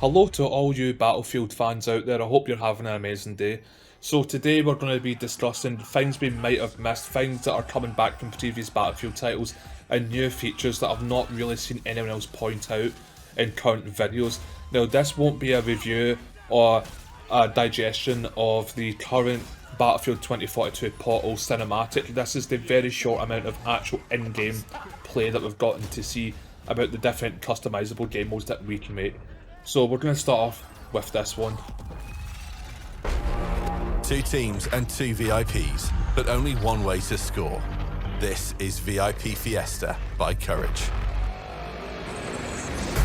Hello to all you Battlefield fans out there, I hope you're having an amazing day. So today we're going to be discussing things we might have missed, things that are coming back from previous Battlefield titles, and new features that I've not really seen anyone else point out in current videos. Now this won't be a review or a digestion of the current Battlefield 2042 Portal cinematic. This is the very short amount of actual in-game play that we've gotten to see about the different customizable game modes that we can make. So we're going to start off with this one. 2 teams and 2 VIPs, but only one way to score. This is VIP Fiesta by Courage.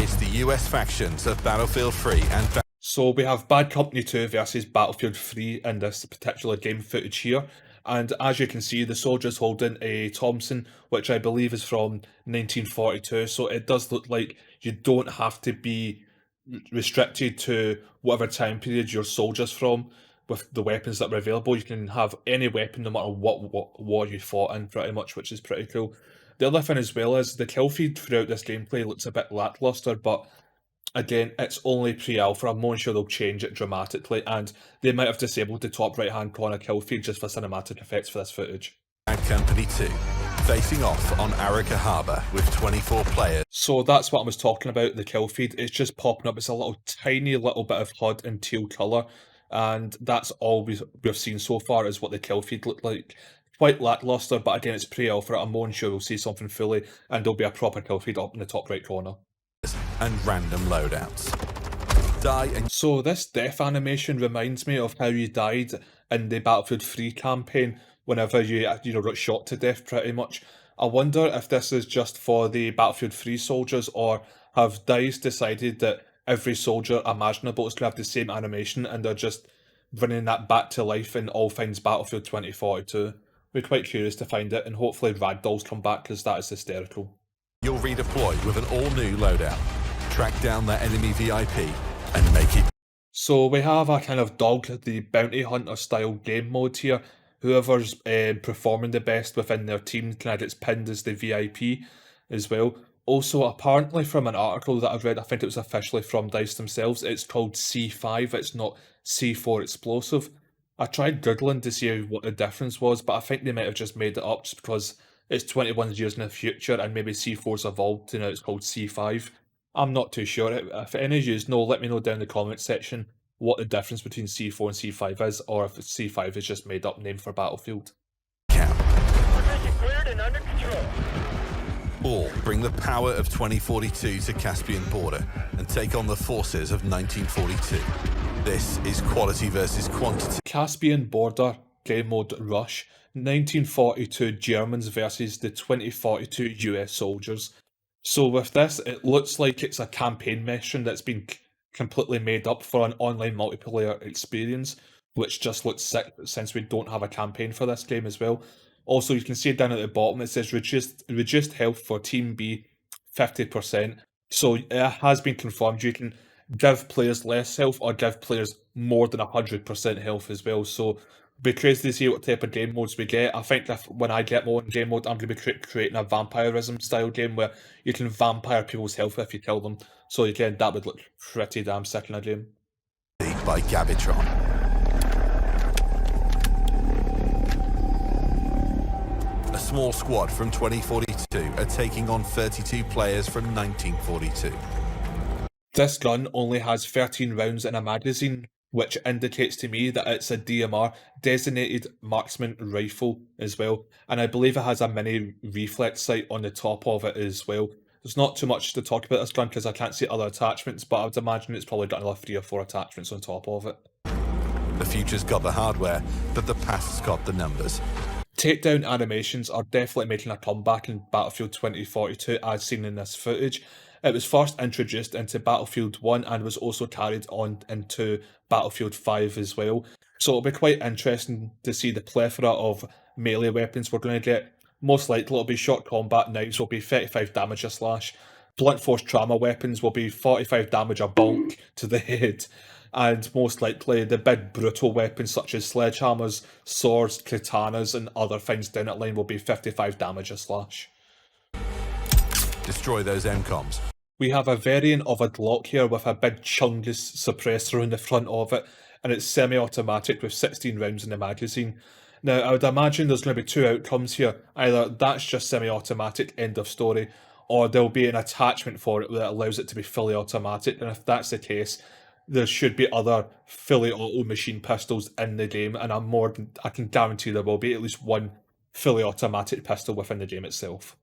It's the US factions of Battlefield 3 and So we have Bad Company 2 versus Battlefield 3 in this particular game footage here. And as you can see, the soldier's holding a Thompson, which I believe is from 1942. So it does look like you don't have to be restricted to whatever time period your soldier's from with the weapons that are available. You can have any weapon no matter what war you fought in pretty much, which is pretty cool. The other thing as well is the kill feed throughout this gameplay looks a bit lackluster, but again, it's only pre-alpha. I'm more sure they'll change it dramatically, and they might have disabled the top right-hand corner kill feed just for cinematic effects for this footage. Bad Company 2, facing off on Arica Harbour with 24 players. So that's what I was talking about, the kill feed. It's just popping up. It's a little tiny little bit of HUD in teal colour, and that's all we've seen so far is what the kill feed looked like. Quite lackluster, but again, it's pre-alpha. I'm more sure we'll see something fully, and there'll be a proper kill feed up in the top right corner. And random loadouts. So this death animation reminds me of how you died in the Battlefield 3 campaign whenever you got shot to death pretty much. I wonder if this is just for the Battlefield 3 soldiers, or have DICE decided that every soldier imaginable is going to have the same animation and they're just bringing that back to life in all things Battlefield 2042. We're quite curious to find it, and hopefully ragdolls come back because that is hysterical. You'll redeploy with an all-new loadout, track down that enemy VIP, and make it. So we have a kind of dog, the bounty hunter style game mode here. Whoever's performing the best within their team kind of gets pinned as the VIP as well. Also, apparently from an article that I've read, I think it was officially from DICE themselves, it's called C5, it's not C4 explosive. I tried googling to see what the difference was, but I think they might have just made it up just because it's 21 years in the future and maybe C4's evolved to now it's called C5. I'm not too sure. If any of you know, let me know down in the comment section what the difference between C4 and C5 is, or if C5 is just made up name for Battlefield. Position cleared and under control. All bring the power of 2042 to Caspian border and take on the forces of 1942. This is quality versus quantity. Caspian border game mode Rush. 1942 Germans versus the 2042 US soldiers. So with this, it looks like it's a campaign mission that's been completely made up for an online multiplayer experience, which just looks sick since we don't have a campaign for this game as well. Also, you can see down at the bottom, it says reduced health for Team B 50%. So it has been confirmed you can give players less health or give players more than 100% health as well. So be crazy to see what type of game modes we get. I think when I get more in game mode, I'm going to be creating a vampirism style game where you can vampire people's health if you kill them. So again, that would look pretty damn sick in a game. By Gabitron. A small squad from 2042 are taking on 32 players from 1942. This gun only has 13 rounds in a magazine, which indicates to me that it's a DMR, designated marksman rifle as well, and I believe it has a mini reflex sight on the top of it as well. There's not too much to talk about this gun because I can't see other attachments, but I would imagine it's probably got another 3 or 4 attachments on top of it. The future's got the hardware, but the past's got the numbers. Takedown animations are definitely making a comeback in Battlefield 2042 as seen in this footage. It was first introduced into Battlefield 1 and was also carried on into Battlefield 5 as well. So it'll be quite interesting to see the plethora of melee weapons we're going to get. Most likely it'll be short combat knives will be 35 damage a slash. Blunt force trauma weapons will be 45 damage a bonk to the head. And most likely the big brutal weapons such as sledgehammers, swords, katanas and other things down that line will be 55 damage a slash. Destroy those MCOMs. We have a variant of a Glock here with a big Chungus suppressor on the front of it, and it's semi-automatic with 16 rounds in the magazine. Now, I would imagine there's going to be two outcomes here. Either that's just semi-automatic, end of story, or there'll be an attachment for it that allows it to be fully automatic, and if that's the case, there should be other fully auto machine pistols in the game, and I can guarantee there will be at least one fully automatic pistol within the game itself.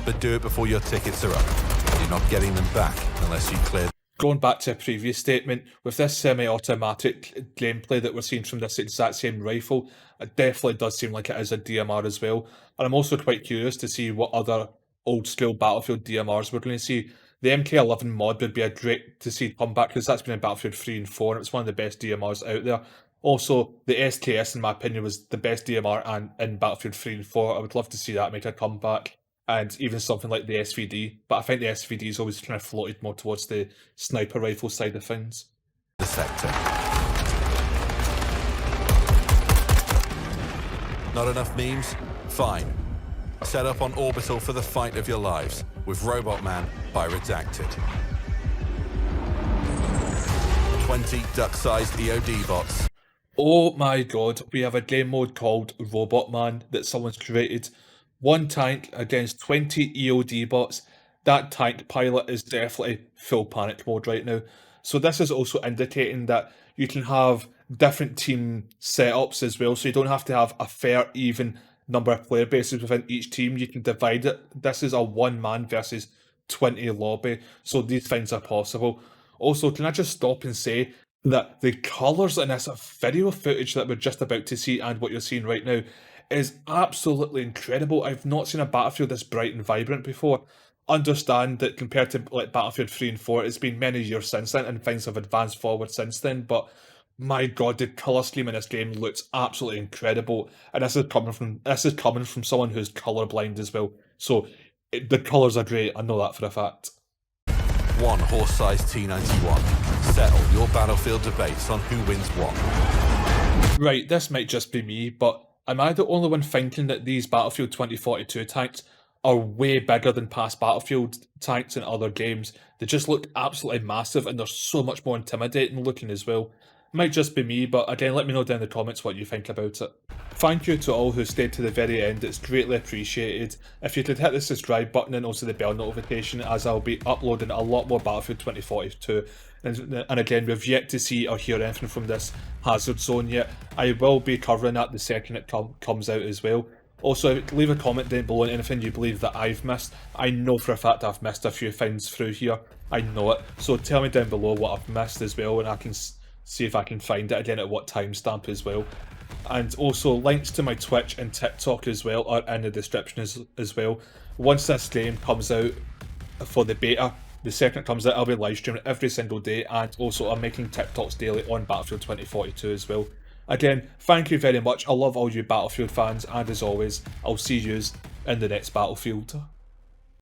But do it before your tickets are up. You're not getting them back unless you clear. Going back to a previous statement, with this semi-automatic gameplay that we're seeing from this exact same rifle, it definitely does seem like it is a DMR as well. And I'm also quite curious to see what other old-school Battlefield DMRs we're going to see. The MK11 mod would be a great to see come back, because that's been in Battlefield 3 and 4, and it's one of the best DMRs out there. Also, the SKS, in my opinion, was the best DMR in Battlefield 3 and 4. I would love to see that make a comeback. And even something like the SVD, but I think the SVD is always kind of floated more towards the sniper rifle side of things. The sector. Not enough memes? Fine. Set up on Orbital for the fight of your lives with Robot Man by Redacted. 20 duck-sized EOD bots. Oh my god, we have a game mode called Robot Man that someone's created. One tank against 20 EOD bots. That tank pilot is definitely full panic mode right now. So this is also indicating that you can have different team setups as well. So you don't have to have a fair, even number of player bases within each team. You can divide it. This is a 1-man versus 20 lobby. So these things are possible. Also, can I just stop and say that the colours in this video footage that we're just about to see and what you're seeing right now is absolutely incredible. I've not seen a Battlefield this bright and vibrant before. Understand that compared to like Battlefield 3 and 4, it's been many years since then and things have advanced forward since then, but my god, the colour scheme in this game looks absolutely incredible, and this is coming from someone who's colourblind as well, so the colours are great, I know that for a fact. One horse-sized T91. Settle your Battlefield debates on who wins what. Right, this might just be me, but am I the only one thinking that these Battlefield 2042 tanks are way bigger than past Battlefield tanks in other games? They just look absolutely massive and they're so much more intimidating looking as well. Might just be me, but again, let me know down in the comments what you think about it. Thank you to all who stayed to the very end, it's greatly appreciated. If you could hit the subscribe button and also the bell notification, as I'll be uploading a lot more Battlefield 2042. And again, we've yet to see or hear anything from this Hazard Zone yet. I will be covering that the second it comes out as well. Also, leave a comment down below on anything you believe that I've missed. I know for a fact I've missed a few things through here. I know it. So tell me down below what I've missed as well, and I can see if I can find it again at what timestamp as well. And also, links to my Twitch and TikTok as well are in the description as well. Once this game comes out for the beta, the second it comes out, I'll be live streaming every single day, and also I'm making TikToks daily on Battlefield 2042 as well. Again, thank you very much. I love all you Battlefield fans, and as always, I'll see yous in the next Battlefield.